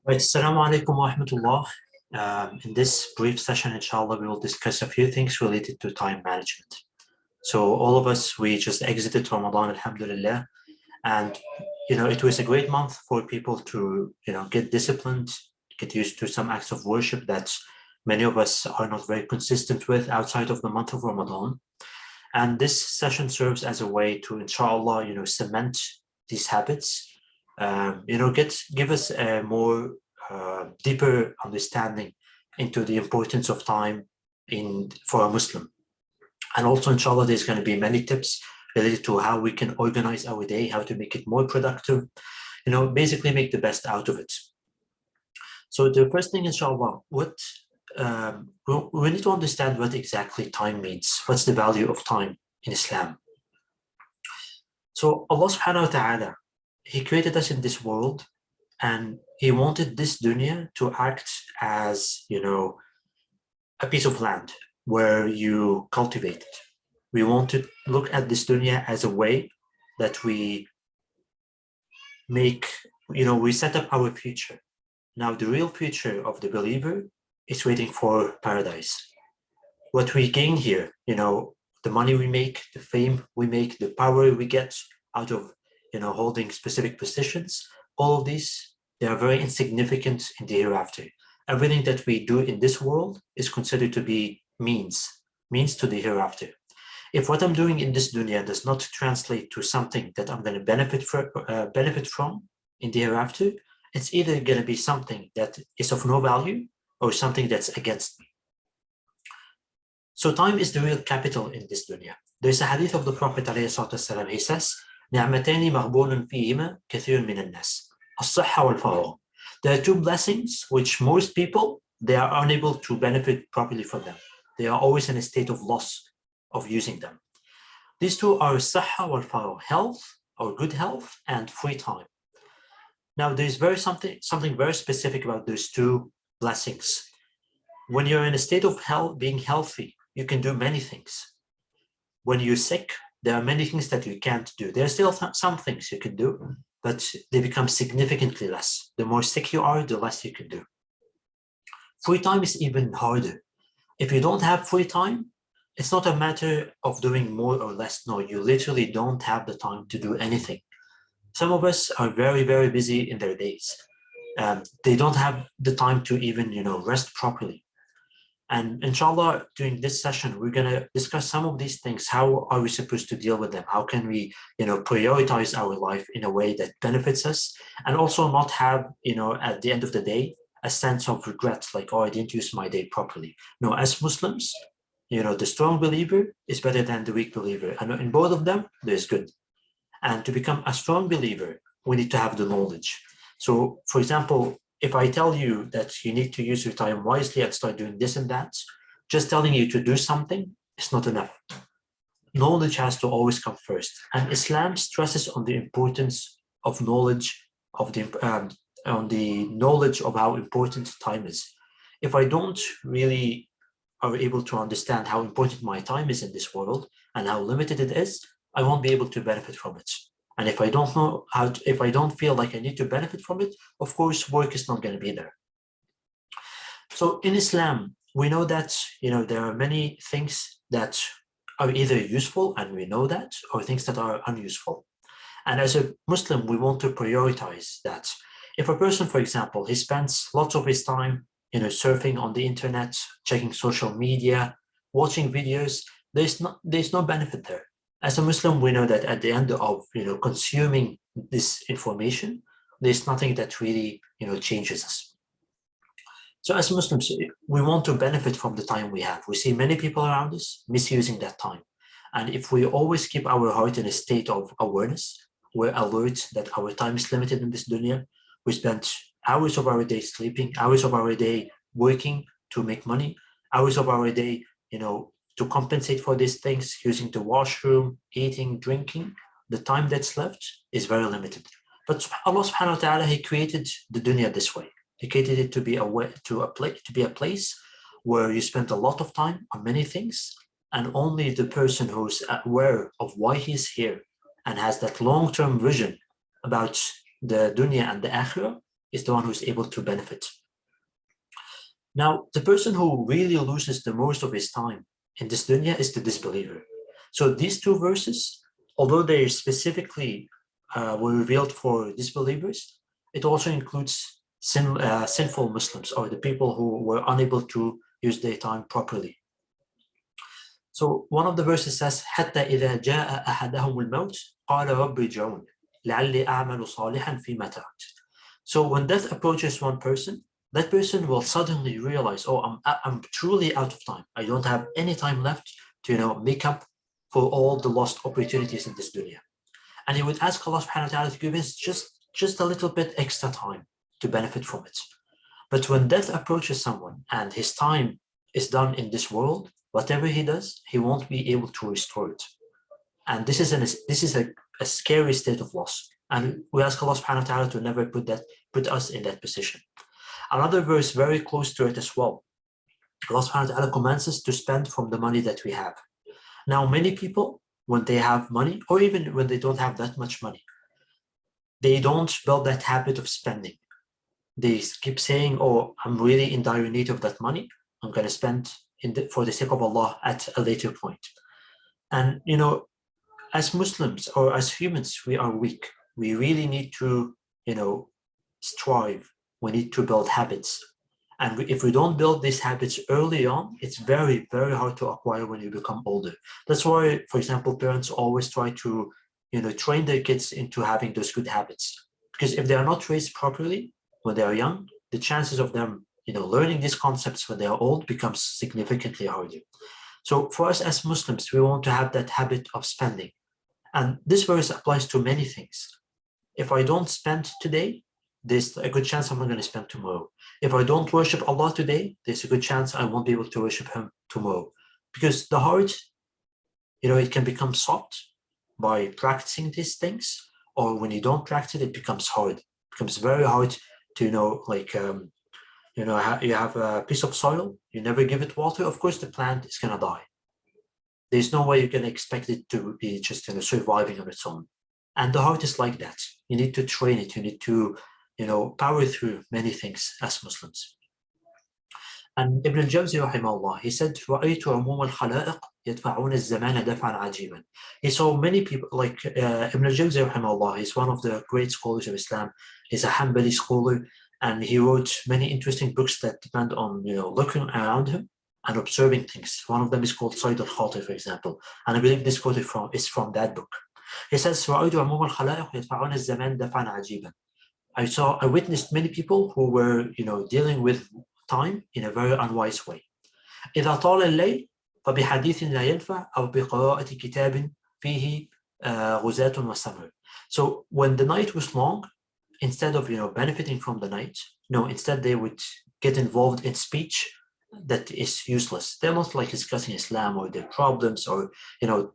Right, Assalamu alaikum wa rahmatullah. In this brief session, inshallah, we will discuss a few things related to time management. So all of us, we just exited Ramadan, alhamdulillah, and it was a great month for people to get disciplined, get used to some acts of worship that many of us are not very consistent with outside of the month of Ramadan. And this session serves as a way to, inshallah, cement these habits, give us a more deeper understanding into the importance of time for a Muslim. And also, inshallah, there's going to be many tips related to how we can organize our day, how to make it more productive, basically make the best out of it. So the first thing, inshallah, we need to understand what exactly time means. What's the value of time in Islam? So Allah subhanahu wa ta'ala, He created us in this world, and He wanted this dunya to act as, a piece of land where you cultivate it. We want to look at this dunya as a way that we we set up our future. Now, the real future of the believer is waiting for paradise. What we gain here, the money we make, the fame we make, the power we get out of, holding specific positions, all of these, they are very insignificant in the hereafter. Everything that we do in this world is considered to be means to the hereafter. If what I'm doing in this dunya does not translate to something that I'm going to benefit from in the hereafter, it's either going to be something that is of no value or something that's against me. So time is the real capital in this dunya. There's a hadith of the Prophet ﷺ. He says, نعمتان مغبون فيهما كثير من الناس الصحة والفراغ. There are two blessings which most people, they are unable to benefit properly from them. They are always in a state of loss of using them. These two are الصحة والفراغ, health or good health and free time. Now there's something very specific about those two blessings. When you're in a state of health, being healthy, you can do many things. When you're sick, there are many things that you can't do. There are still some things you can do, but they become significantly less. The more sick you are, the less you can do. Free time is even harder. If you don't have free time, it's not a matter of doing more or less. No, you literally don't have the time to do anything. Some of us are very, very busy in their days. They don't have the time to even, rest properly. And inshallah, during this session, we're going to discuss some of these things. How are we supposed to deal with them? How can we, prioritize our life in a way that benefits us, and also not have, at the end of the day, a sense of regret, like, oh, I didn't use my day properly. No, as Muslims, the strong believer is better than the weak believer. And in both of them, there's good. And to become a strong believer, we need to have the knowledge. So, for example, if I tell you that you need to use your time wisely and start doing this and that, just telling you to do something is not enough. Knowledge has to always come first. And Islam stresses on the importance of knowledge, on the knowledge of how important time is. If I don't really are able to understand how important my time is in this world and how limited it is, I won't be able to benefit from it. And if I don't know if I don't feel like I need to benefit from it, of course, work is not going to be there. So in Islam, we know that, there are many things that are either useful, and we know that, or things that are unuseful. And as a Muslim, we want to prioritize that. If a person, for example, he spends lots of his time, surfing on the internet, checking social media, watching videos, there's no benefit there. As a Muslim, we know that at the end of consuming this information, there's nothing that really changes us. So as Muslims, we want to benefit from the time we have. We see many people around us misusing that time. And if we always keep our heart in a state of awareness, we're alert that our time is limited in this dunya. We spend hours of our day sleeping, hours of our day working to make money, hours of our day, to compensate for these things, using the washroom, eating, drinking. The time that's left is very limited. But Allah subhanahu wa ta'ala, He created the dunya this way. He created it to be a place where you spend a lot of time on many things, and only the person who's aware of why he's here and has that long-term vision about the dunya and the akhirah is the one who's able to benefit. Now, the person who really loses the most of his time in this dunya is the disbeliever. So these two verses, although they specifically were revealed for disbelievers, it also includes sinful Muslims, or the people who were unable to use their time properly. So one of the verses says, حتى إذا جاء أحدهم الموت قال رب ارجعون لعلي أعمل صالحا فيما تركت. So when death approaches one person, that person will suddenly realize, oh, I'm truly out of time. I don't have any time left to make up for all the lost opportunities in this dunya. And he would ask Allah subhanahu wa ta'ala to give us just a little bit extra time to benefit from it. But when death approaches someone and his time is done in this world, whatever he does, he won't be able to restore it. And this is a scary state of loss. And we ask Allah subhanahu wa ta'ala to never put us in that position. Another verse very close to it as well. Allah subhanahu wa ta'ala commands us to spend from the money that we have. Now, many people, when they have money, or even when they don't have that much money, they don't build that habit of spending. They keep saying, oh, I'm really in dire need of that money. I'm going to spend for the sake of Allah at a later point. And, as Muslims or as humans, we are weak. We really need to, strive. We need to build habits. And if we don't build these habits early on, it's very, very hard to acquire when you become older. That's why, for example, parents always try to, train their kids into having those good habits. Because if they are not raised properly when they are young, the chances of them, learning these concepts when they are old becomes significantly harder. So for us as Muslims, we want to have that habit of spending. And this verse applies to many things. If I don't spend today, there's a good chance I'm not going to spend tomorrow. If I don't worship Allah today, there's a good chance I won't be able to worship Him tomorrow. Because the heart, it can become soft by practicing these things, or when you don't practice it, it becomes hard. It becomes very hard to, you have a piece of soil, you never give it water, of course the plant is going to die. There's no way you can expect it to be just surviving on its own. And the heart is like that. You need to train it. You need to power through many things as Muslims. And Ibn al-Jawzi rahimahullah, he said, رَأَيْتُ عُمُومَ الْخَلَائِقِ يَدْفَعُونَ الزَّمَانَ دَفْعًا عَجِيبًا. He saw many people, like Ibn al-Jawzi rahimahullah, he's one of the great scholars of Islam. He's a Hanbali scholar, and he wrote many interesting books that depend on, looking around him and observing things. One of them is called Sayd al-Khatir, for example. And I believe this quote is from that book. He says, رَأَيْتُ عُمُومَ الْخَلَائِقِ يَدْفَعُونَ الزَّمَانَ دَفْعًا عَجِيبًا. I witnessed many people who were, dealing with time in a very unwise way. إذا طال الليل فبحديث لا ينفع أو بقراءة كتاب فيه غزاة وسمر. So when the night was long, instead of benefiting from the night, instead they would get involved in speech that is useless. They're not like discussing Islam or their problems or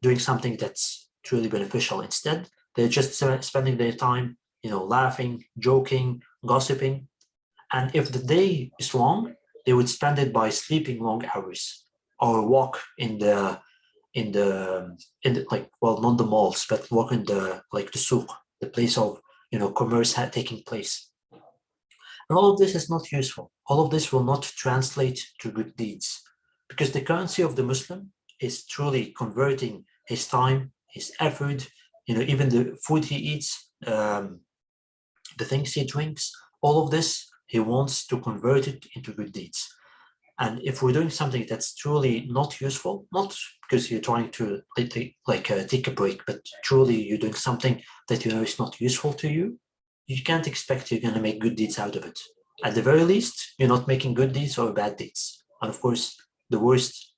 doing something that's truly beneficial. Instead, they're just spending their time laughing, joking, gossiping. And if the day is long, they would spend it by sleeping long hours or walk in the not the malls, but walk in the souk, the place of commerce taking place. And all of this is not useful. All of this will not translate to good deeds, because the currency of the Muslim is truly converting his time, his effort, even the food he eats, the things he drinks, all of this, he wants to convert it into good deeds. And if we're doing something that's truly not useful, not because you're trying to take a break, but truly you're doing something that is not useful to you, you can't expect you're going to make good deeds out of it. At the very least, you're not making good deeds or bad deeds. And of course, the worst,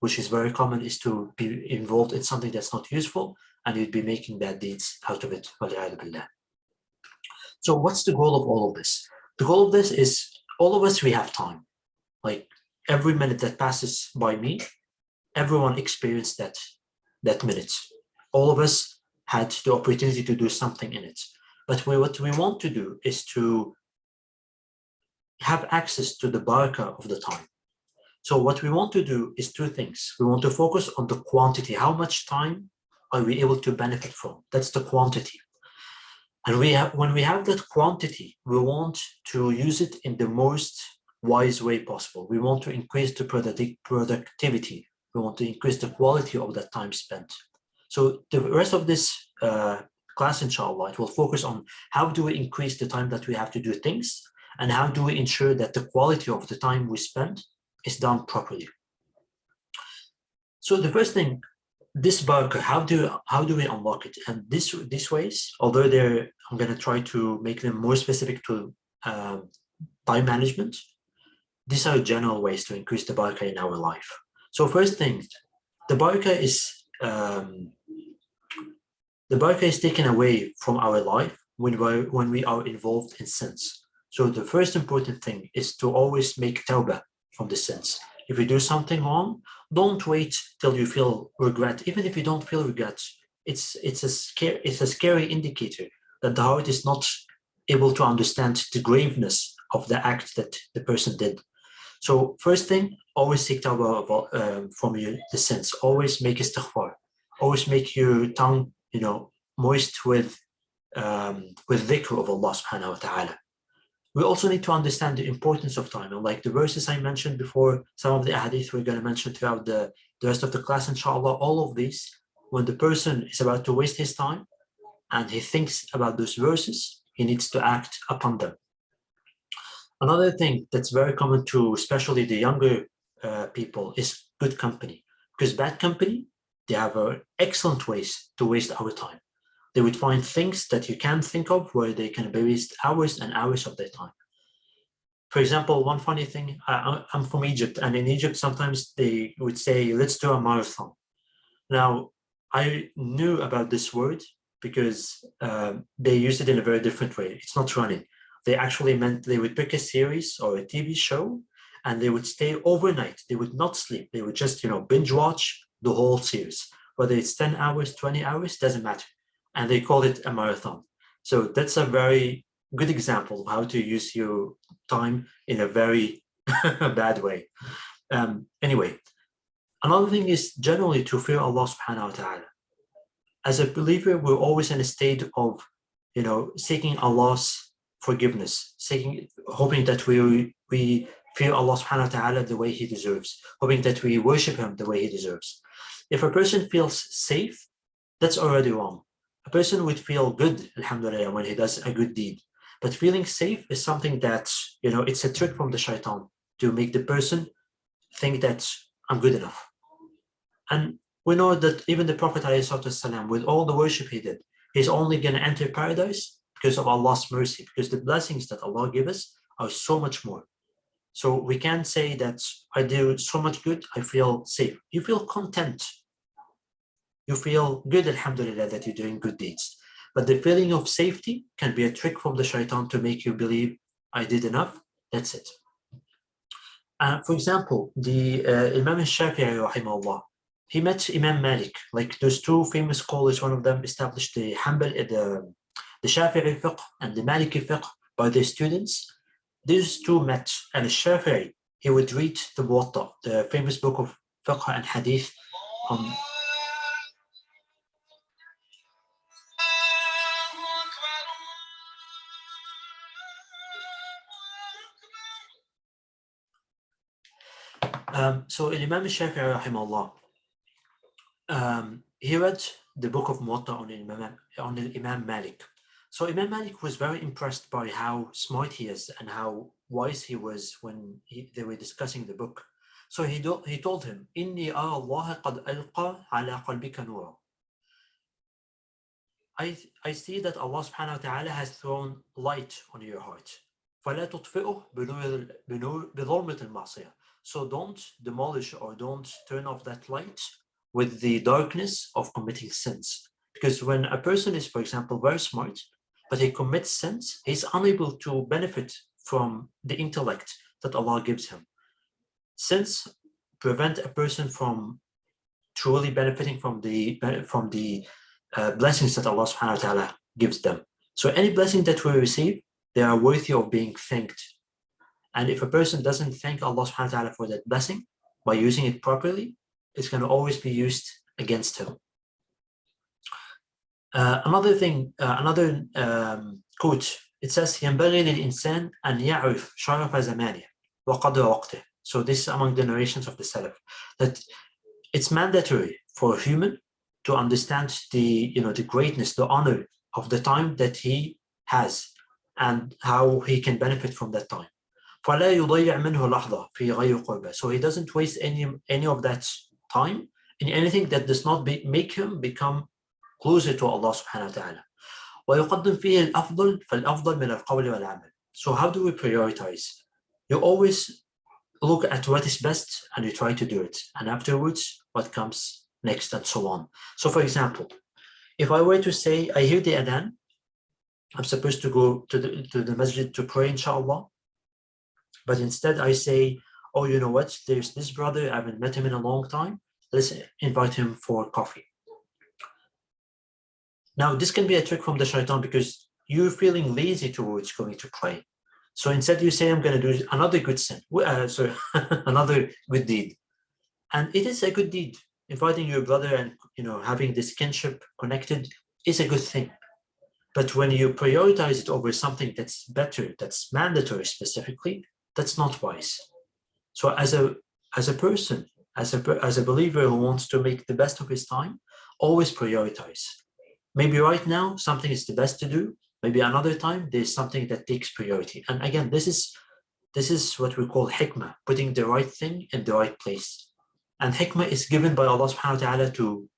which is very common, is to be involved in something that's not useful, and you'd be making bad deeds out of it. So what's the goal of all of this? The goal of this is, all of us, we have time. Like every minute that passes by me, everyone experienced that minute. All of us had the opportunity to do something in it. But what we want to do is to have access to the Baraka of the time. So what we want to do is two things. We want to focus on the quantity. How much time are we able to benefit from? That's the quantity. And when we have that quantity, we want to use it in the most wise way possible. We want to increase the productivity. We want to increase the quality of that time spent. So the rest of this class, inshallah, it will focus on how do we increase the time that we have to do things, and how do we ensure that the quality of the time we spend is done properly. So the first thing, this Baraka, how do we unlock it? And these ways, although I'm going to try to make them more specific to time management, these are general ways to increase the Baraka in our life. So first thing, the Baraka is taken away from our life when we are involved in sins. So the first important thing is to always make tawbah from the sins. If you do something wrong, don't wait till you feel regret. Even if you don't feel regret, it's a scary indicator that the heart is not able to understand the graveness of the act that the person did. So first thing, always seek tawbah from the sins. Always make istighfar. Always make your tongue, moist with dhikr of Allah subhanahu wa ta'ala. We also need to understand the importance of time. And like the verses I mentioned before, some of the ahadith we're going to mention throughout the rest of the class, inshallah, all of these, when the person is about to waste his time and he thinks about those verses, he needs to act upon them. Another thing that's very common to especially the younger people is good company. Because bad company, they have excellent ways to waste our time. They would find things that you can't think of where they can waste hours and hours of their time. For example, one funny thing, I'm from Egypt, and in Egypt, sometimes they would say, let's do a marathon. Now, I knew about this word because they used it in a very different way. It's not running. They actually meant they would pick a series or a TV show, and they would stay overnight. They would not sleep. They would just, binge watch the whole series. Whether it's 10 hours, 20 hours, doesn't matter. And they call it a marathon. So that's a very good example of how to use your time in a very bad way. Anyway, another thing is generally to fear Allah subhanahu wa ta'ala. As a believer, we're always in a state of, seeking Allah's forgiveness, hoping that we fear Allah subhanahu wa ta'ala the way he deserves, hoping that we worship him the way he deserves. If a person feels safe, that's already wrong. A person would feel good, alhamdulillah, when he does a good deed. But feeling safe is something that, it's a trick from the shaitan to make the person think that I'm good enough. And we know that even the Prophet ﷺ, with all the worship he did, he's only going to enter paradise because of Allah's mercy, because the blessings that Allah gives us are so much more. So we can't say that I do so much good, I feel safe. You feel content. You feel good, alhamdulillah, that you're doing good deeds. But the feeling of safety can be a trick from the shaitan to make you believe, I did enough, that's it. For example, the Imam al-Shafi'i, rahimahullah, he met Imam Malik. Like those two famous scholars, one of them established the Shafi'i fiqh and the Maliki fiqh by their students. These two met, and al-Shafi'i, he would read the Muwatta, the famous book of fiqh and hadith on so Imam al-Shafi'i, rahimahullah, he read the book of Muwatta on Imam Malik. So Imam Malik was very impressed by how smart he is and how wise he was when they were discussing the book. So he told him, "Inni ara Allah qad alqa ala qalbika nura." I see that Allah subhanahu wa ta'ala has thrown light on your heart. فَلَا تُطْفِئُهُ بِظُلْمَةِ الْمَعْصِيَةِ. So don't demolish or don't turn off that light with the darkness of committing sins. Because when a person is, for example, very smart, but he commits sins, he's unable to benefit from the intellect that Allah gives him. Sins prevent a person from truly benefiting from the blessings that Allah subhanahu wa ta'ala gives them. So any blessing that we receive, they are worthy of being thanked. And if a person doesn't thank Allah subhanahu wa ta'ala for that blessing by using it properly, it's going to always be used against him. Another thing, another quote, it says ينبغي للإنسان أن يعرف شرف زمانه وقدر وقته. So this is among the narrations of the Salaf, that it's mandatory for a human to understand the, the greatness, the honor of the time that he has and how he can benefit from that time. فلا يضيع منه لحظة في غير قربة. So he doesn't waste any of that time in anything that does not make him become closer to Allah subhanahu wa ta'ala. ويقدم فيه الأفضل فالأفضل من القول والعمل. So how do we prioritize? You always look at what is best and you try to do it, and afterwards what comes next, and so on. So for example, if I were to say, I hear the adhan, I'm supposed to go to the masjid to pray, inshallah, but instead I say, oh, you know what, there's this brother, I haven't met him in a long time, let's invite him for coffee. Now this can be a trick from the shaitan because you're feeling lazy towards going to pray. So instead you say, I'm going to do another good sin, another good deed. And it is a good deed. Inviting your brother and, having this kinship connected is a good thing. But when you prioritize it over something that's better, that's mandatory specifically, that's not wise. So as a person, as a believer who wants to make the best of his time, always prioritize. Maybe right now something is the best to do. Maybe another time there's something that takes priority. And again, this is what we call hikmah, putting the right thing in the right place. And hikmah is given by Allah subhanahu wa ta'ala to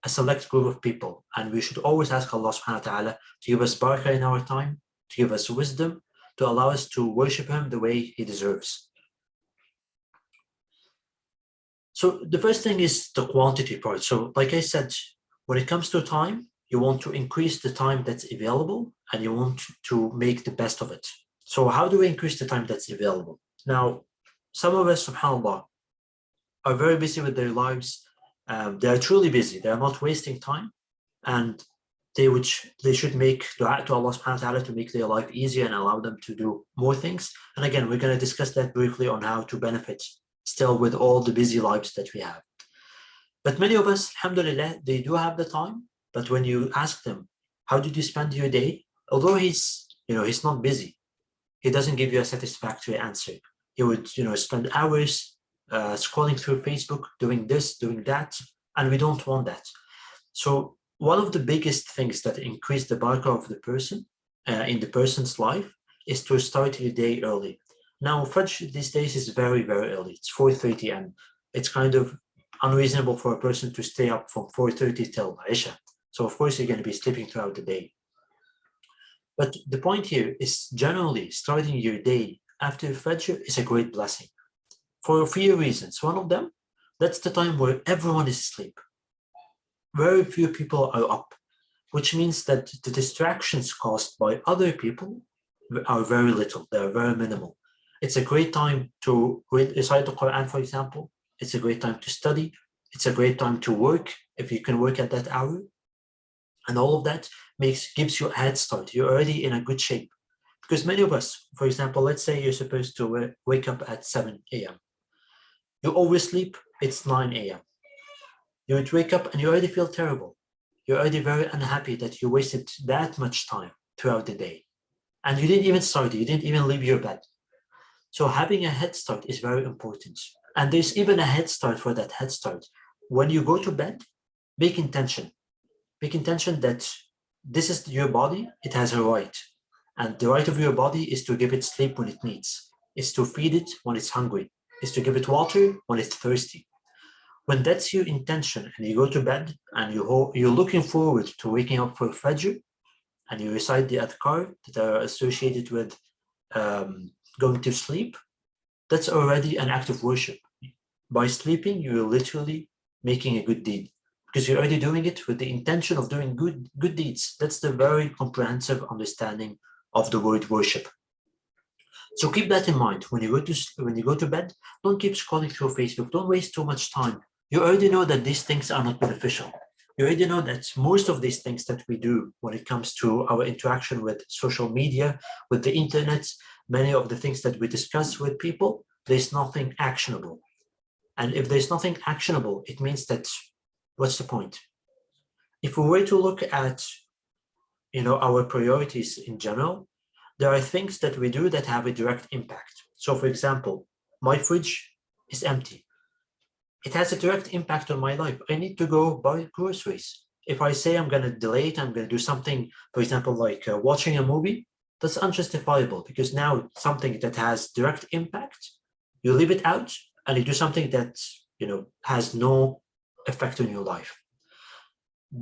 a select group of people. And we should always ask Allah subhanahu wa ta'ala to give us barakah in our time, to give us wisdom, to allow us to worship him the way he deserves. So the first thing is the quantity part. So like I said, when it comes to time, you want to increase the time that's available and you want to make the best of it. So how do we increase the time that's available? Now, some of us, subhanAllah, are very busy with their lives. They are truly busy. They are not wasting time. And they should make dua to Allah subhanahu wa ta'ala to make their life easier and allow them to do more things. And again, we're going to discuss that briefly on how to benefit still with all the busy lives that we have. But many of us, alhamdulillah, they do have the time. But when you ask them, how did you spend your day? Although he's not busy, he doesn't give you a satisfactory answer. He would, spend hours scrolling through Facebook, doing this, doing that, and we don't want that. So one of the biggest things that increase the barakah of the person in the person's life is to start your day early. Now, Fajr these days is very, very early. It's 4:30, and it's kind of unreasonable for a person to stay up from 4:30 till Isha. So of course you're going to be sleeping throughout the day. But the point here is generally starting your day after Fajr is a great blessing for a few reasons. One of them, that's the time where everyone is asleep. Very few people are up, which means that the distractions caused by other people are very little. They are very minimal. It's a great time to recite the Quran, for example. It's a great time to study. It's a great time to work if you can work at that hour. And all of that gives you a head start. You're already in a good shape. Because many of us, for example, let's say you're supposed to wake up at 7 a.m. You oversleep, it's 9 a.m. You would wake up and you already feel terrible. You're already very unhappy that you wasted that much time throughout the day. And you didn't even start, you didn't even leave your bed. So having a head start is very important. And there's even a head start for that head start. When you go to bed, make intention. Make intention that this is your body, it has a right. And the right of your body is to give it sleep when it needs. It's to feed it when it's hungry. It's to give it water when it's thirsty. When that's your intention and you go to bed and you're looking forward to waking up for Fajr and you recite the adhkar that are associated with going to sleep, that's already an act of worship. By sleeping, you're literally making a good deed because you're already doing it with the intention of doing good deeds. That's the very comprehensive understanding of the word worship. So keep that in mind. When you go to bed, don't keep scrolling through Facebook. Don't waste too much time. You already know that these things are not beneficial. You already know that most of these things that we do when it comes to our interaction with social media, with the internet, many of the things that we discuss with people, there's nothing actionable. And if there's nothing actionable, it means that, what's the point? if we were to look at, our priorities in general, there are things that we do that have a direct impact. So for example, my fridge is empty. It has a direct impact on my life. I need to go buy groceries. If I say I'm going to delay it, I'm going to do something, for example, like watching a movie, that's unjustifiable, because now something that has direct impact, you leave it out and you do something that, has no effect on your life.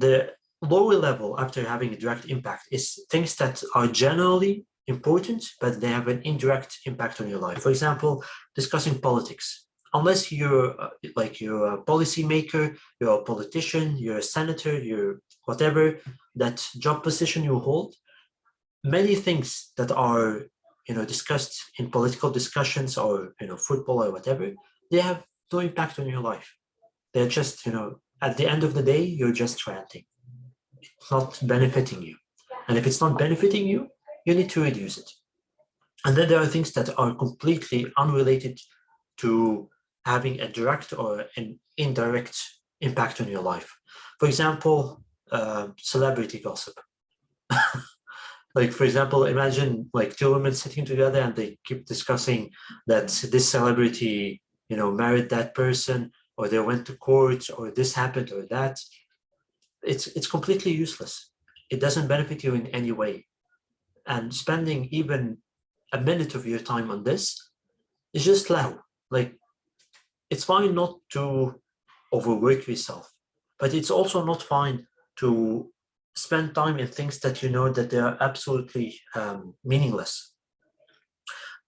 The lower level after having a direct impact is things that are generally important, but they have an indirect impact on your life. For example, discussing politics. Unless you're you're a policymaker, you're a politician, you're a senator, you're whatever that job position you hold, many things that are discussed in political discussions or football or whatever, they have no impact on your life. They're just at the end of the day, you're just ranting. It's not benefiting you. And if it's not benefiting you, you need to reduce it. And then there are things that are completely unrelated to having a direct or an indirect impact on your life. For example, celebrity gossip. Like, for example, imagine like two women sitting together and they keep discussing that this celebrity, married that person, or they went to court, or this happened or that. It's completely useless. It doesn't benefit you in any way. And spending even a minute of your time on this is just low. Like, it's fine not to overwork yourself, but it's also not fine to spend time in things that you know that they are absolutely meaningless.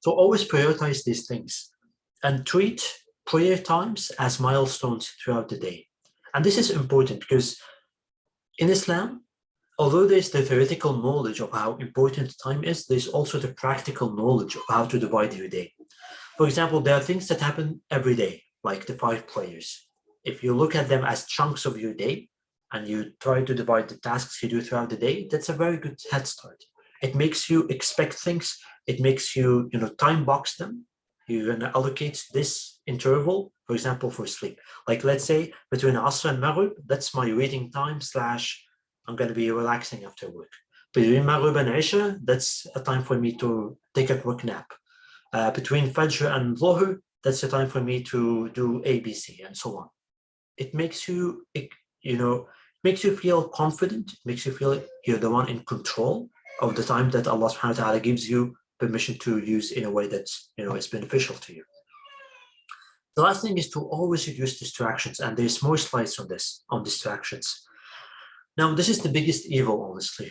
So always prioritize these things and treat prayer times as milestones throughout the day. And this is important because in Islam, although there's the theoretical knowledge of how important time is, there's also the practical knowledge of how to divide your day. For example, there are things that happen every day, like the 5 prayers. If you look at them as chunks of your day and you try to divide the tasks you do throughout the day, that's a very good head start. It makes you expect things. It makes you, time box them. You're going to allocate this interval, for example, for sleep. Like, let's say between Asr and Maghrib, that's my reading time / I'm going to be relaxing after work. Between Maghrib and Isha, that's a time for me to take a quick nap. Between Fajr and Dhuhr, that's a time for me to do ABC and so on. It makes you, makes you feel confident. It makes you feel you're the one in control of the time that Allah subhanahu wa ta'ala gives you permission to use in a way that's, is beneficial to you. The last thing is to always reduce distractions. And there's more slides on this, on distractions. Now, this is the biggest evil, honestly.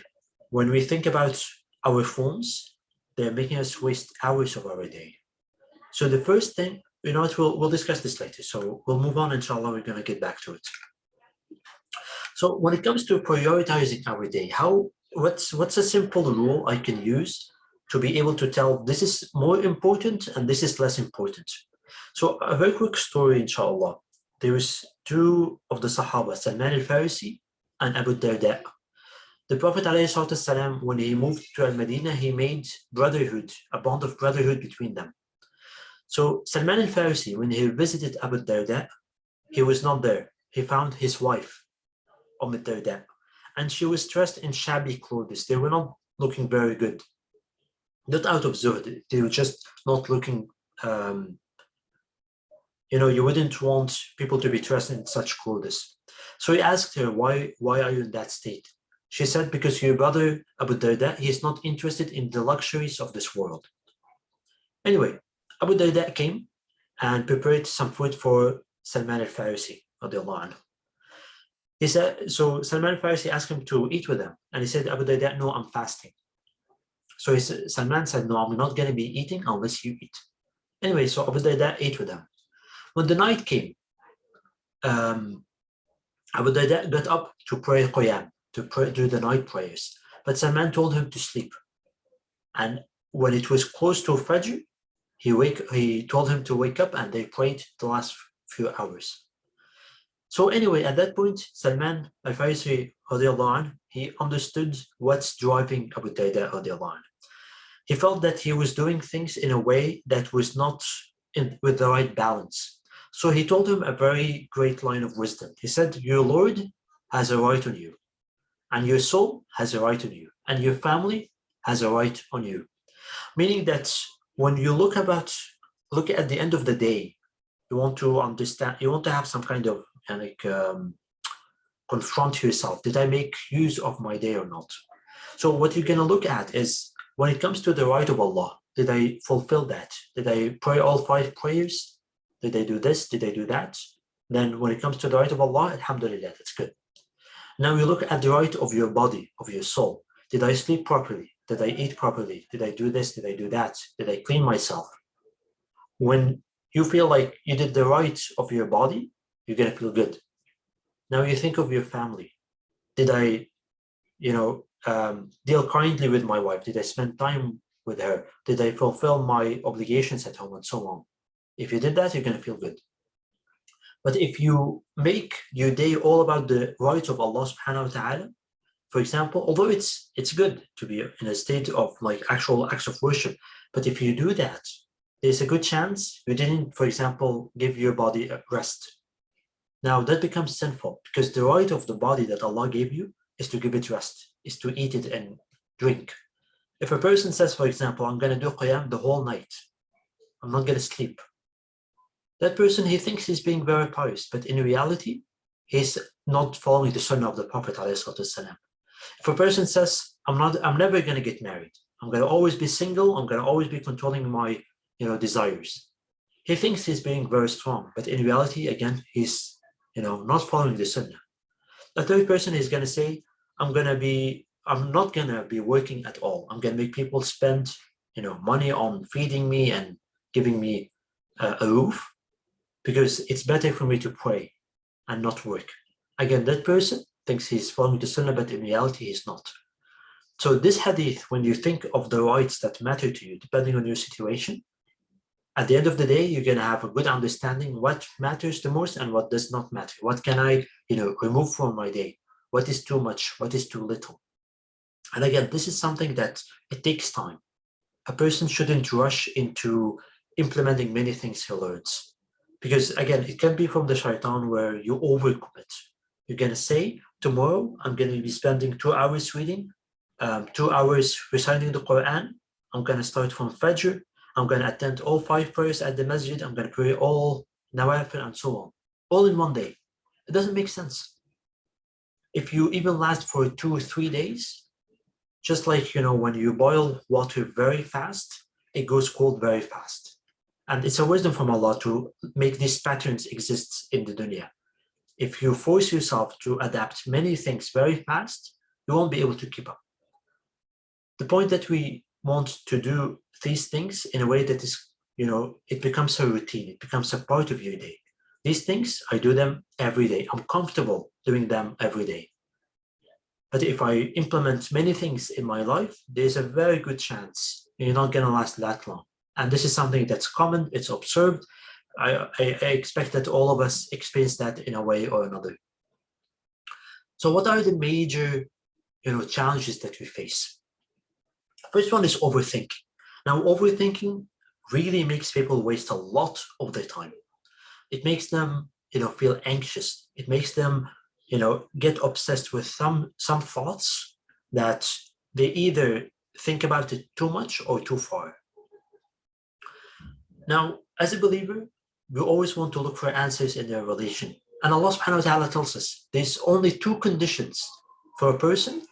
When we think about our phones, they're making us waste hours of our day. So the first thing, we'll discuss this later. So we'll move on, inshallah, we're going to get back to it. So when it comes to prioritizing our day, what's a simple rule I can use to be able to tell this is more important and this is less important? So a very quick story, inshallah. There was 2 of the Sahaba, Salman al-Farisi and Abu Darda. The Prophet ﷺ, when he moved to Al-Madinah, he made brotherhood, a bond of brotherhood between them. So Salman al-Farisi, when he visited Abu Darda, he was not there. He found his wife, Darda, and she was dressed in shabby clothes. They were not looking very good. Not out of zuhd, they were just not looking, you wouldn't want people to be dressed in such clothes. So he asked her, why are you in that state? She said, because your brother, Abu Darda, he is not interested in the luxuries of this world. Anyway, Abu Darda came and prepared some food for Salman al-Farisi, radiallahu anhu. He said, so Salman al-Farisi asked him to eat with them. And he said, Abu Darda, no, I'm fasting. So Salman said, no, I'm not going to be eating unless you eat. Anyway, so Abu Darda ate with them. When the night came, Abu Darda got up to pray Qiyam, to do the night prayers. But Salman told him to sleep. And when it was close to Fajr, he told him to wake up, and they prayed the last few hours. So anyway, at that point, Salman al-Farisi, he understood what's driving Abu Darda. He felt that he was doing things in a way that was not with the right balance. So he told him a very great line of wisdom. He said, your Lord has a right on you. and your soul has a right on you, and your family has a right on you. Meaning that when you look at the end of the day, you want to understand, you want to have some kind of confront yourself. Did I make use of my day or not? So what you're going to look at is, when it comes to the right of Allah, did I fulfill that? Did I pray all 5 prayers? Did I do this? Did I do that? Then when it comes to the right of Allah, alhamdulillah, that's good. Now you look at the right of your body, of your soul. Did I sleep properly? Did I eat properly? Did I do this? Did I do that? Did I clean myself? When you feel like you did the right of your body, you're going to feel good. Now you think of your family. Did I, deal kindly with my wife? Did I spend time with her? Did I fulfill my obligations at home, and so on? If you did that, you're going to feel good. But if you make your day all about the rights of Allah subhanahu wa ta'ala, for example, although it's good to be in a state of like actual acts of worship, but if you do that, there's a good chance you didn't, for example, give your body a rest. Now that becomes sinful, because the right of the body that Allah gave you is to give it rest, is to eat it and drink. If a person says, for example, I'm going to do qiyam the whole night, I'm not going to sleep, that person, he thinks he's being very pious, but in reality, he's not following the sunnah of the Prophet ﷺ. If a person says, I'm never going to get married, I'm going to always be single, I'm going to always be controlling my desires, he thinks he's being very strong, but in reality, again, he's not following the sunnah. The third person is going to say, I'm not going to be working at all, I'm going to make people spend money on feeding me and giving me a roof, because it's better for me to pray and not work. Again, that person thinks he's following the sunnah, but in reality, he's not. So this hadith, when you think of the rights that matter to you, depending on your situation, at the end of the day, you're going to have a good understanding what matters the most and what does not matter. What can I, remove from my day? What is too much? What is too little? And again, this is something that it takes time. A person shouldn't rush into implementing many things he learns. Because again, it can be from the shaitan, where you overcommit. You're going to say, tomorrow, I'm going to be spending 2 hours reading, 2 hours reciting the Quran. I'm going to start from Fajr. I'm going to attend all 5 prayers at the masjid. I'm going to pray all nawafil and so on, all in one day. It doesn't make sense. If you even last for 2 or 3 days, just like, when you boil water very fast, it goes cold very fast. And it's a wisdom from Allah to make these patterns exist in the dunya. If you force yourself to adapt many things very fast, you won't be able to keep up. The point that we want to do these things in a way that is, it becomes a routine, it becomes a part of your day. These things, I do them every day. I'm comfortable doing them every day. But if I implement many things in my life, there's a very good chance you're not going to last that long. And this is something that's common, it's observed. I expect that all of us experience that in a way or another. So what are the major challenges that we face? First one is overthinking. Now, overthinking really makes people waste a lot of their time. It makes them feel anxious. It makes them get obsessed with some thoughts that they either think about it too much or too far. Now, as a believer, we always want to look for answers in their relation. And Allah subhanahu wa ta'ala tells us there's only 2 conditions for a person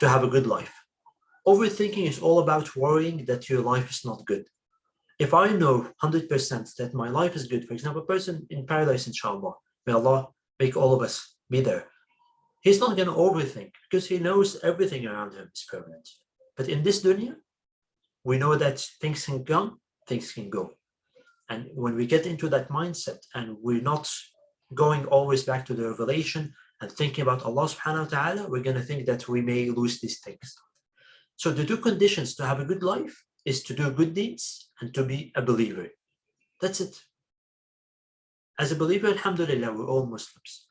to have a good life. Overthinking is all about worrying that your life is not good. If I know 100% that my life is good, for example, a person in paradise, inshallah, may Allah make all of us be there, he's not going to overthink because he knows everything around him is permanent. But in this dunya, we know that things can come, things can go. And when we get into that mindset and we're not going always back to the revelation and thinking about Allah subhanahu wa ta'ala, we're going to think that we may lose these things. So the 2 conditions to have a good life is to do good deeds and to be a believer. That's it. As a believer, alhamdulillah, we're all Muslims.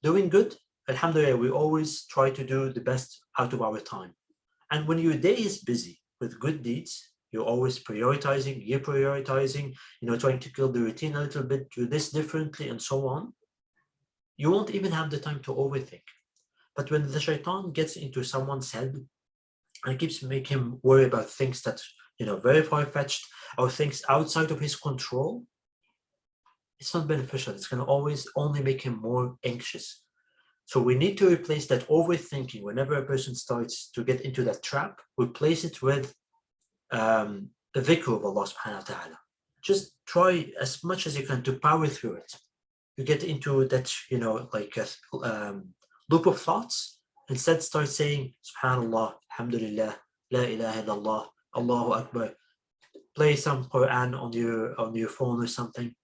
Doing good, alhamdulillah, we always try to do the best out of our time. And when your day is busy with good deeds, you're always prioritizing, trying to kill the routine a little bit, do this differently and so on, you won't even have the time to overthink. But when the shaitan gets into someone's head and keeps making him worry about things that, very far-fetched or things outside of his control, it's not beneficial. It's going to always only make him more anxious. So we need to replace that overthinking. Whenever a person starts to get into that trap, replace it with the dhikr of Allah subhanahu wa ta'ala. Just try as much as you can to power through it. You get into that, like a loop of thoughts. Instead, start saying Subhanallah, Alhamdulillah, La ilaha illallah, Allahu Akbar. Play some Quran on your phone or something.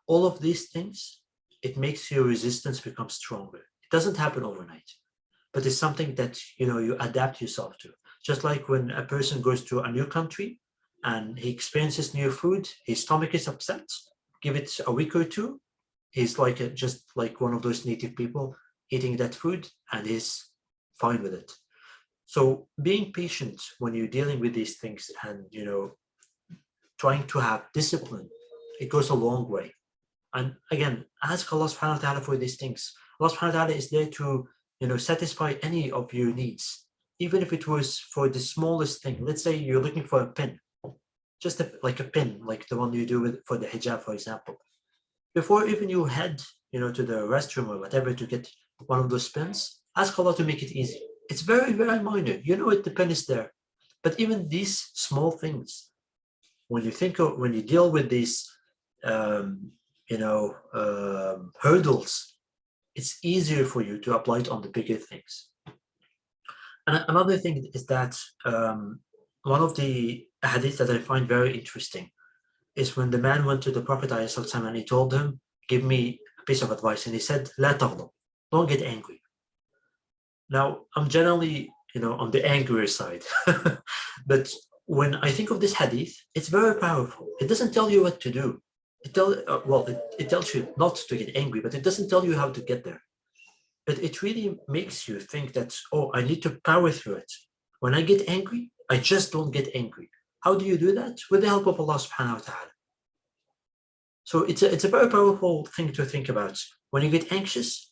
All of these things, it makes your resistance become stronger. It doesn't happen overnight, but it's something that you adapt yourself to. Just like when a person goes to a new country and he experiences new food, his stomach is upset. Give it a week or two, he's like just like one of those native people eating that food and he's fine with it. So being patient when you're dealing with these things and trying to have discipline, it goes a long way. And again, ask Allah subhanahu wa ta'ala for these things. Allah subhanahu wa ta'ala is there to satisfy any of your needs, even if it was for the smallest thing. Let's say you're looking for a pin, just like a pin, like the one you do for the hijab, for example. Before even you head to the restroom or whatever to get one of those pins, ask Allah to make it easy. It's very, very minor. The pin is there. But even these small things, when you deal with these hurdles, it's easier for you to apply it on the bigger things. And another thing is that one of the hadith that I find very interesting is when the man went to the Prophet ﷺ and he told him, give me a piece of advice. And he said, La taghdab, don't get angry. Now, I'm generally, on the angrier side. But when I think of this hadith, it's very powerful. It doesn't tell you what to do. It tells you not to get angry, but it doesn't tell you how to get there. But it really makes you think that, I need to power through it. When I get angry, I just don't get angry. How do you do that? With the help of Allah subhanahu wa ta'ala. So it's a very powerful thing to think about. When you get anxious,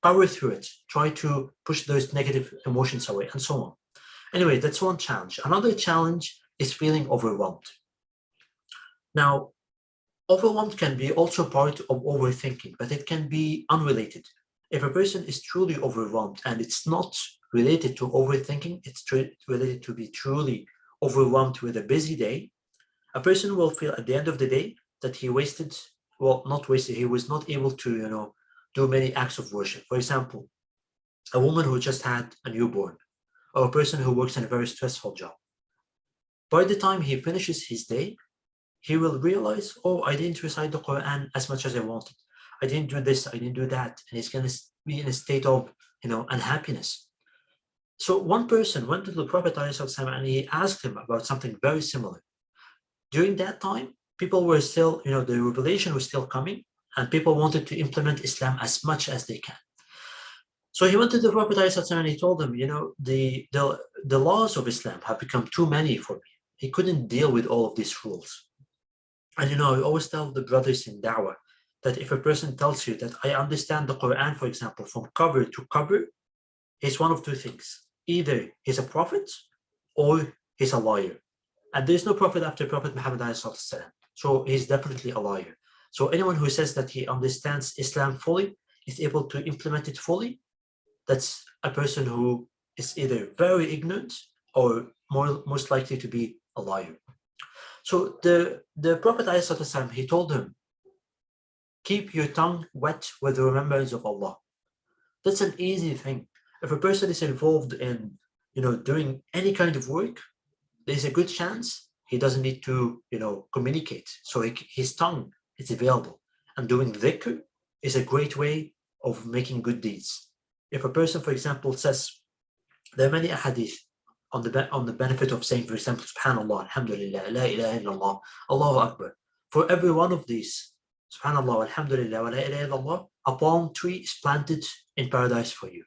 power through it. Try to push those negative emotions away and so on. Anyway, that's one challenge. Another challenge is feeling overwhelmed. Now, overwhelmed can be also part of overthinking, but it can be unrelated. If a person is truly overwhelmed and it's not related to overthinking, it's related to be truly overwhelmed with a busy day, a person will feel at the end of the day that he was not able to, do many acts of worship. For example, a woman who just had a newborn, or a person who works in a very stressful job. By the time he finishes his day, he will realize, I didn't recite the Quran as much as I wanted. I didn't do this, I didn't do that. And he's going to be in a state of, unhappiness. So one person went to the Prophet ﷺ and he asked him about something very similar. During that time, people were still, the revelation was still coming and people wanted to implement Islam as much as they can. So he went to the Prophet ﷺ and he told him, the laws of Islam have become too many for me. He couldn't deal with all of these rules. And I always tell the brothers in Dawah that if a person tells you that I understand the Quran, for example, from cover to cover, he's one of two things. Either he's a prophet or he's a liar. And there's no prophet after Prophet Muhammad ﷺ. So he's definitely a liar. So anyone who says that he understands Islam fully, is able to implement it fully, that's a person who is either very ignorant or most likely to be a liar. So the Prophet ﷺ, he told him, keep your tongue wet with the remembrance of Allah. That's an easy thing. If a person is involved in, doing any kind of work, there's a good chance he doesn't need to, communicate. So his tongue is available. And doing dhikr is a great way of making good deeds. If a person, for example, says, there are many ahadith on the benefit of saying, for example, Subhanallah, Alhamdulillah, La ilaha illallah, Allahu Akbar. For every one of these, Subhanallah, Alhamdulillah, La ilaha illallah, a palm tree is planted in paradise for you.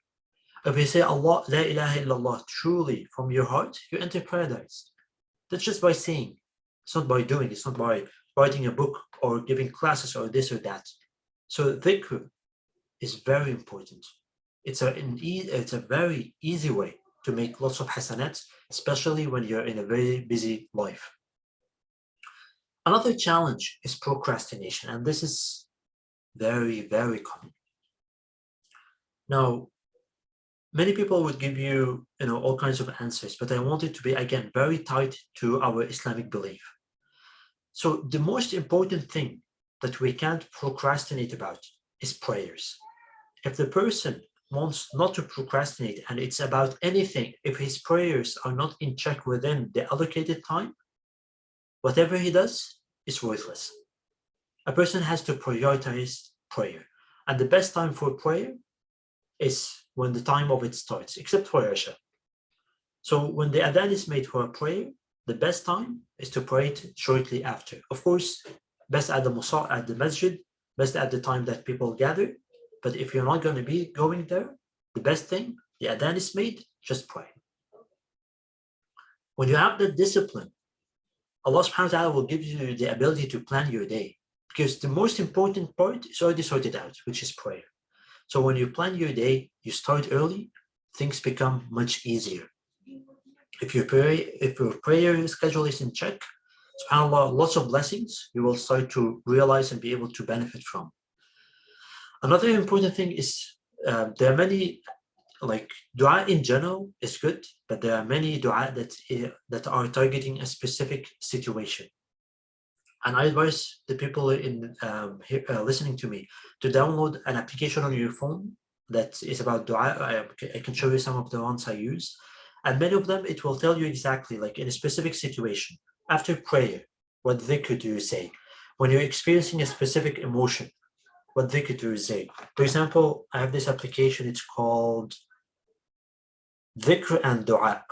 If you say Allah, La ilaha illallah, truly from your heart, you enter paradise. That's just by saying. It's not by doing. It's not by writing a book or giving classes or this or that. So dhikr is very important. it's a very easy way to make lots of hasanats, especially when you're in a very busy life. Another challenge is procrastination, and this is very, very common. Now, many people would give you, all kinds of answers, but I want it to be, again, very tied to our Islamic belief. So the most important thing that we can't procrastinate about is prayers. If the person wants not to procrastinate and it's about anything, if his prayers are not in check within the allocated time, whatever he does is worthless. A person has to prioritize prayer. And the best time for prayer is when the time of it starts, except for Isha. So when the adhan is made for a prayer, the best time is to pray it shortly after. Of course, best at the masjid, best at the time that people gather. But if you're not going to be going there, the best thing, the adhan is made, just pray. When you have that discipline, Allah subhanahu wa ta'ala will give you the ability to plan your day, because the most important part is already sorted out, which is prayer. So when you plan your day, you start early, things become much easier. If your prayer schedule is in check, subhanAllah, lots of blessings you will start to realize and be able to benefit from. Another important thing is there are many, like dua in general is good, but there are many dua that are targeting a specific situation. And I advise the people listening to me to download an application on your phone that is about dua. I can show you some of the ones I use. And many of them, it will tell you exactly, like in a specific situation, after prayer, what dhikr do you say? When you're experiencing a specific emotion, what dhikr do you say? For example, I have this application, it's called Dhikr and Dua.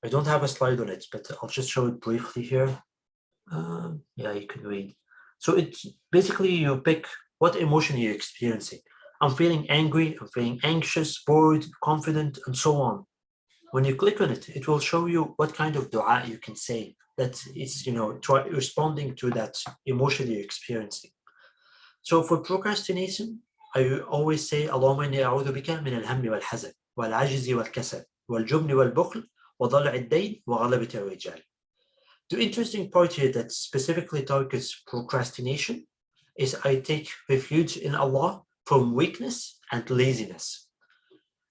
I don't have a slide on it, but I'll just show it briefly here. Yeah, you can read. So it's basically you pick what emotion you're experiencing. I'm feeling angry, I'm feeling anxious, bored, confident, and so on. When you click on it, it will show you what kind of dua you can say that is, responding to that emotion you're experiencing. So for procrastination, I always say, Allahumma inni a'udhu bika min al-hammi wal-hazan, wal-ajzi wal-kasal, wal-jubni wal-bukhl, wa-dhal'i ad-dayn, wa ghalabati ar-rijal. The interesting part here that specifically targets procrastination is I take refuge in Allah from weakness and laziness.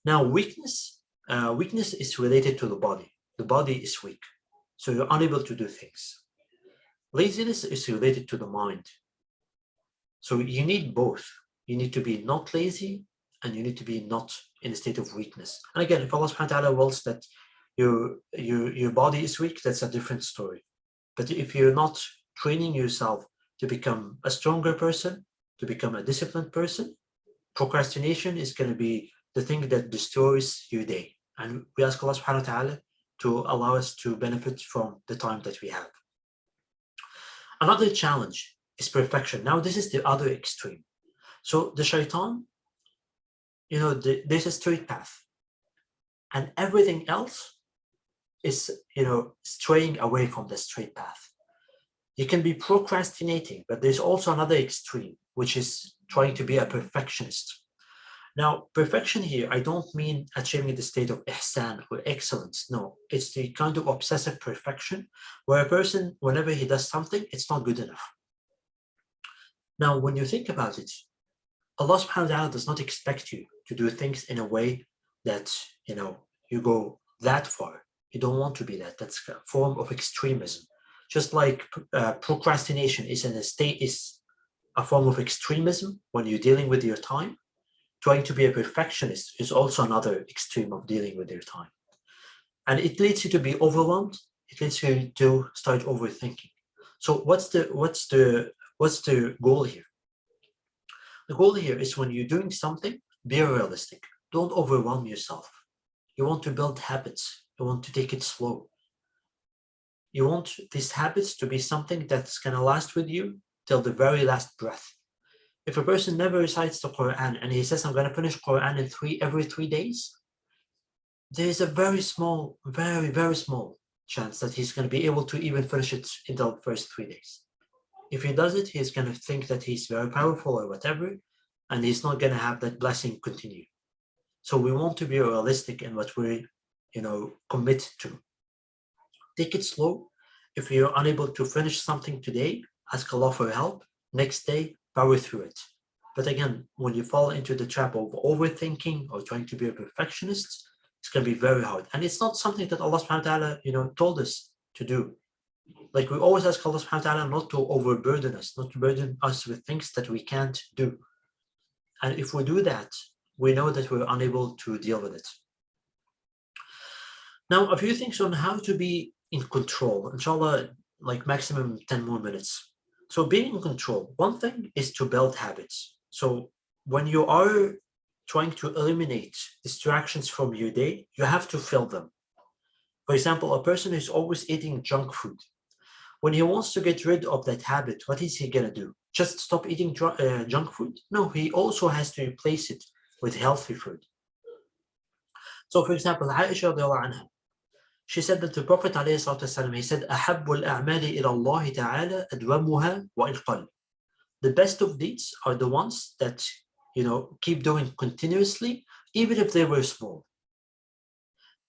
Now, weakness is related to the body. The body is weak, so you're unable to do things. Laziness is related to the mind. So you need both. You need to be not lazy, and you need to be not in a state of weakness. And again, if Allah subhanahu wa ta'ala wills that your body is weak, that's a different story. But if you're not training yourself to become a stronger person, to become a disciplined person, procrastination is going to be the thing that destroys your day. And we ask Allah subhanahu wa ta'ala to allow us to benefit from the time that we have. Another challenge is perfection. Now, this is the other extreme. So the shaitan, there's a straight path, and everything else is, straying away from the straight path. You can be procrastinating, but there's also another extreme, which is trying to be a perfectionist. Now, perfection here, I don't mean achieving the state of ihsan or excellence. No, it's the kind of obsessive perfection where a person, whenever he does something, it's not good enough. Now, when you think about it, Allah subhanahu wa ta'ala does not expect you to do things in a way that, you go that far. You don't want to be that. That's a form of extremism. Just like procrastination is a form of extremism when you're dealing with your time. Trying to be a perfectionist is also another extreme of dealing with your time. And it leads you to be overwhelmed. It leads you to start overthinking. So what's the goal here? The goal here is when you're doing something, be realistic. Don't overwhelm yourself. You want to build habits. You want to take it slow. You want these habits to be something that's going to last with you till the very last breath. If a person never recites the Quran and he says, I'm going to finish Quran every 3 days, there is a very small, very, very small chance that he's going to be able to even finish it in the first 3 days. If he does it, he's going to think that he's very powerful or whatever. and he's not going to have that blessing continue. So we want to be realistic in what we, commit to. Take it slow. If you're unable to finish something today, ask Allah for help. Next day, power through it. But again, when you fall into the trap of overthinking or trying to be a perfectionist, it's going to be very hard. And it's not something that Allah subhanahu wa ta'ala, told us to do. Like we always ask Allah subhanahu wa ta'ala not to overburden us, not to burden us with things that we can't do. And if we do that, we know that we're unable to deal with it. Now, a few things on how to be in control. Inshallah, like maximum 10 more minutes. So being in control, one thing is to build habits. So when you are trying to eliminate distractions from your day, you have to fill them. For example, a person who's always eating junk food, when he wants to get rid of that habit, what is he gonna do? Just stop eating junk food? No, he also has to replace it with healthy food. So for example, Aisha radiallahu anha, she said that the Prophet ﷺ, he said, أَحَبُّ الْأَعْمَالِ إِلَى اللَّهِ تَعَالَى أَدْوَمُهَا وَإِلْقَلْ. The best of deeds are the ones that, keep doing continuously, even if they were small.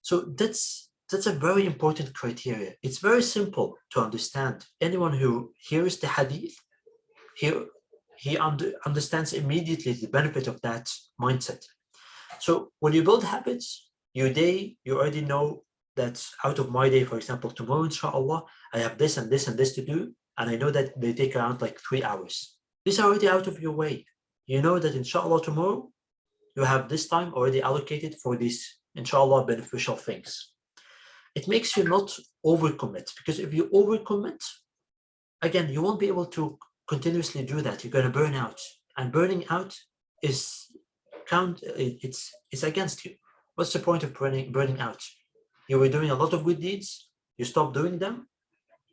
So that's a very important criteria. It's very simple to understand. Anyone who hears the hadith, he understands immediately the benefit of that mindset. So when you build habits, your day, you already know that out of my day, for example, tomorrow, inshallah, I have this and this and this to do. And I know that they take around like 3 hours. These are already out of your way. You know that inshallah tomorrow, you have this time already allocated for these, inshallah, beneficial things. It makes you not overcommit, because if you overcommit, again, you won't be able to continuously do that. You're going to burn out, and burning out is it's against you. What's the point of burning out? You were doing a lot of good deeds, you stop doing them.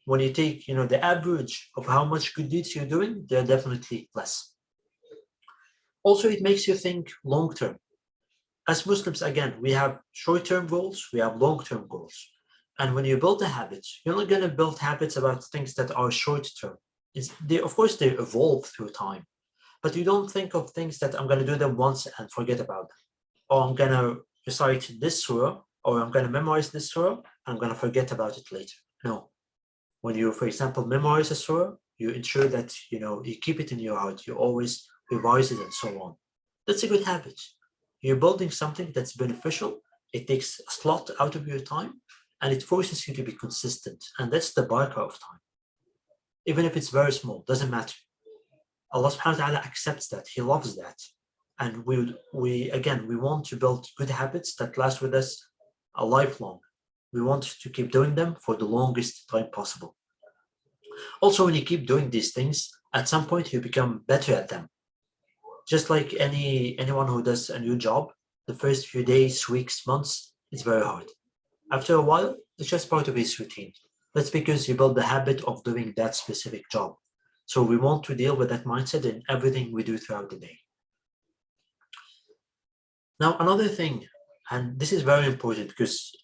When you take, the average of how much good deeds you're doing, they're definitely less. Also, it makes you think long-term. As Muslims, again, we have short-term goals, we have long-term goals. And when you build a habit, you're not going to build habits about things that are short-term. Of course, they evolve through time. But you don't think of things that I'm going to do them once and forget about them. Or I'm going to recite this surah, or I'm going to memorize this surah, and I'm going to forget about it later. No. When you, for example, memorize a surah, you ensure that, you keep it in your heart. You always revise it and so on. That's a good habit. You're building something that's beneficial. It takes a slot out of your time, and it forces you to be consistent. And that's the baraka of time. Even if it's very small, doesn't matter. Allah subhanahu wa ta'ala accepts that. He loves that. And we want to build good habits that last with us a lifelong. We want to keep doing them for the longest time possible. Also, when you keep doing these things, at some point you become better at them. Just like anyone who does a new job, the first few days, weeks, months, it's very hard. After a while, it's just part of his routine. That's because you build the habit of doing that specific job. So we want to deal with that mindset in everything we do throughout the day. Now, another thing, and this is very important because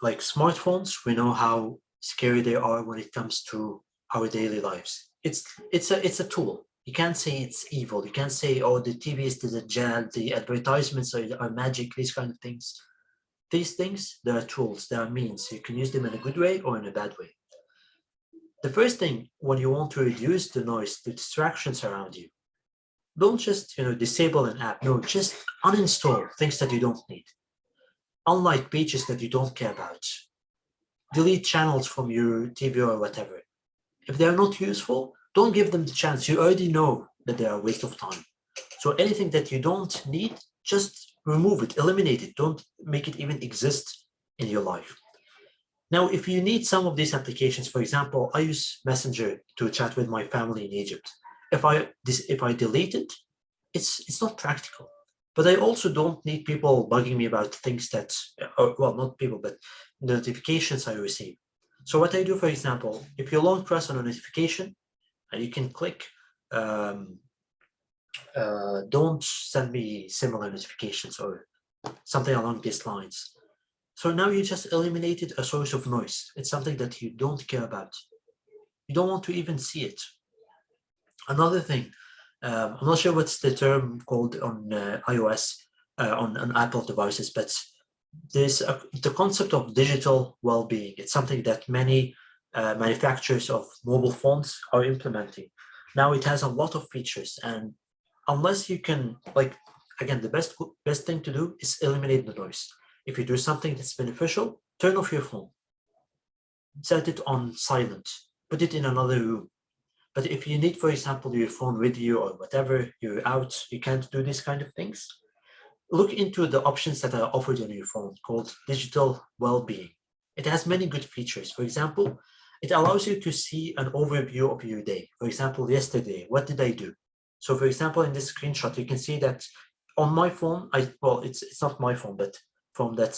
like smartphones, we know how scary they are when it comes to our daily lives. It's a tool. You can't say it's evil. You can't say, oh, the TV is the Dajjal, the advertisements are magic, these kind of things. These things, they are tools, they are means. You can use them in a good way or in a bad way. The first thing, when you want to reduce the noise, the distractions around you, don't just disable an app. No, just uninstall things that you don't need. Unlike pages that you don't care about. Delete channels from your TV or whatever. If they're not useful, don't give them the chance. You already know that they are a waste of time. So anything that you don't need, just remove it, eliminate it. Don't make it even exist in your life. Now, if you need some of these applications, for example, I use Messenger to chat with my family in Egypt. If I delete it, it's not practical. But I also don't need people bugging me about things that, well, not people, but notifications I receive. So what I do, for example, if you long press on a notification, and you can click, don't send me similar notifications or something along these lines. So now you just eliminated a source of noise. It's something that you don't care about. You don't want to even see it. Another thing, when you want to reduce the noise, the distractions around you, don't just eliminate I'm not sure what's the term called on iOS, on Apple devices, but there's the concept of digital well-being. It's something that many manufacturers of mobile phones are implementing. Now it has a lot of features, and unless you can, like, again, the best thing to do is eliminate the noise. If you do something that's beneficial, turn off your phone, set it on silent, put it in another room. But if you need, for example, your phone with you or whatever, you're out, you can't do these kind of things, look into the options that are offered on your phone called digital well-being. It has many good features. For example, it allows you to see an overview of your day. For example, yesterday, what did I do? So for example, in this screenshot, you can see that on my phone, well, it's not my phone, but from that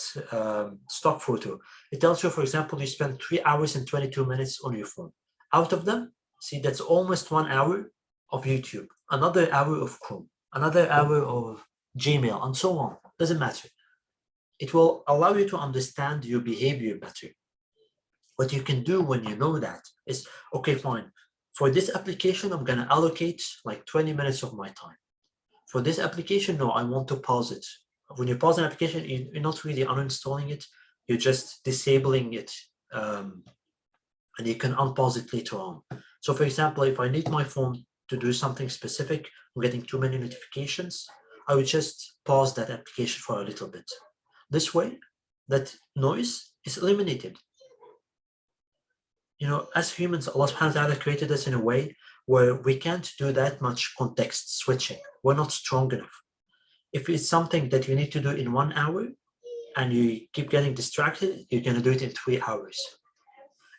stock photo, it tells you, for example, you spent 3 hours and 22 minutes on your phone. Out of them, see, that's almost 1 hour of YouTube, another hour of Chrome, another hour of Gmail, and so on. Doesn't matter. It will allow you to understand your behavior better. What you can do when you know that is, okay, fine. For this application, I'm going to allocate like 20 minutes of my time. For this application, no, I want to pause it. When you pause an application, you're not really uninstalling it. You're just disabling it, and you can unpause it later on. So for example, if I need my phone to do something specific, I'm getting too many notifications, I would just pause that application for a little bit. This way, that noise is eliminated. You know, as humans, Allah subhanahu wa ta'ala created us in a way where we can't do that much context switching. We're not strong enough. If it's something that you need to do in 1 hour and you keep getting distracted, you're going to do it in 3 hours.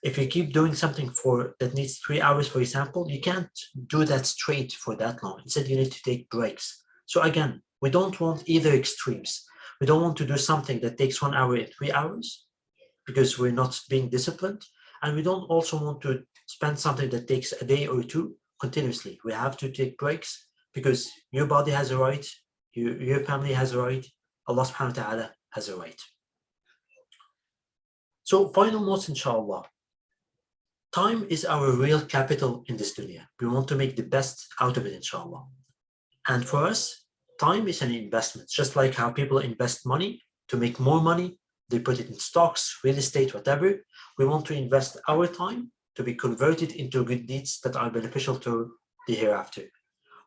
If you keep doing something that needs 3 hours, for example, you can't do that straight for that long. Instead, you need to take breaks. So again, we don't want either extremes. We don't want to do something that takes 1 hour and 3 hours because we're not being disciplined. And we don't also want to spend something that takes a day or two continuously. We have to take breaks because your body has a right, your family has a right, Allah subhanahu wa ta'ala has a right. So final notes, inshallah. Time is our real capital in this dunya. We want to make the best out of it, inshallah. And for us, time is an investment, just like how people invest money to make more money. They put it in stocks, real estate, whatever. We want to invest our time to be converted into good deeds that are beneficial to the hereafter.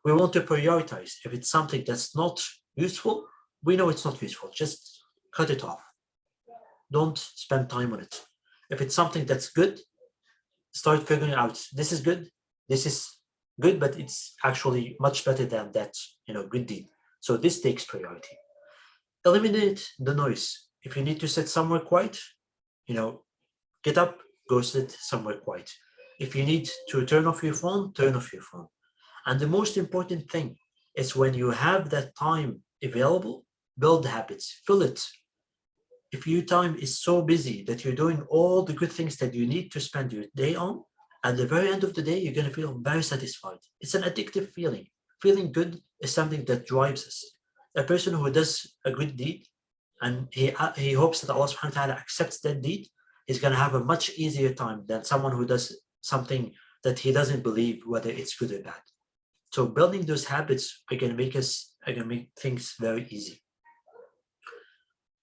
We want to prioritize. If it's something that's not useful, we know it's not useful. Just cut it off. Don't spend time on it. If it's something that's good, start figuring out, this is good, but it's actually much better than that, good deed. So this takes priority. Eliminate the noise. If you need to sit somewhere quiet, get up, go sit somewhere quiet. If you need to turn off your phone, turn off your phone. And the most important thing is when you have that time available, build habits, fill it. If your time is so busy that you're doing all the good things that you need to spend your day on, at the very end of the day, you're going to feel very satisfied. It's an addictive feeling. Feeling good is something that drives us. A person who does a good deed and he hopes that Allah subhanahu wa ta'ala accepts that deed, is going to have a much easier time than someone who does something that he doesn't believe whether it's good or bad. So building those habits are going to make things very easy.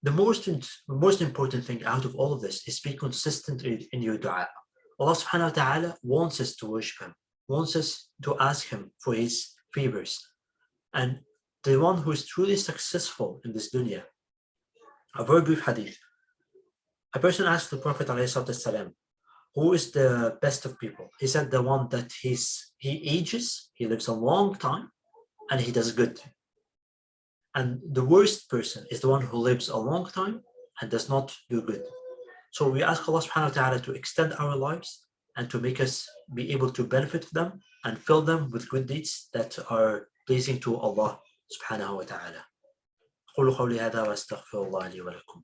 The most important thing out of all of this is be consistent in your dua. Allah subhanahu wa ta'ala wants us to worship him, wants us to ask him for his favors. And the one who is truly successful in this dunya, a very brief hadith. A person asked the Prophet ﷺ, who is the best of people? He said the one that he ages, he lives a long time, and he does good. And the worst person is the one who lives a long time and does not do good. So we ask Allah subhanahu wa ta'ala to extend our lives and to make us be able to benefit them and fill them with good deeds that are pleasing to Allah subhanahu wa ta'ala. قولوا قولي هذا واستغفر الله لي ولكم.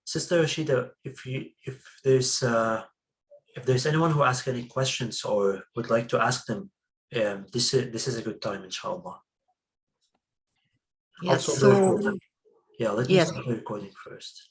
Sister Rashida, if there's anyone who asks any questions or would like to ask them, this is a good time, inshallah. Yes, Also, let me start the recording first.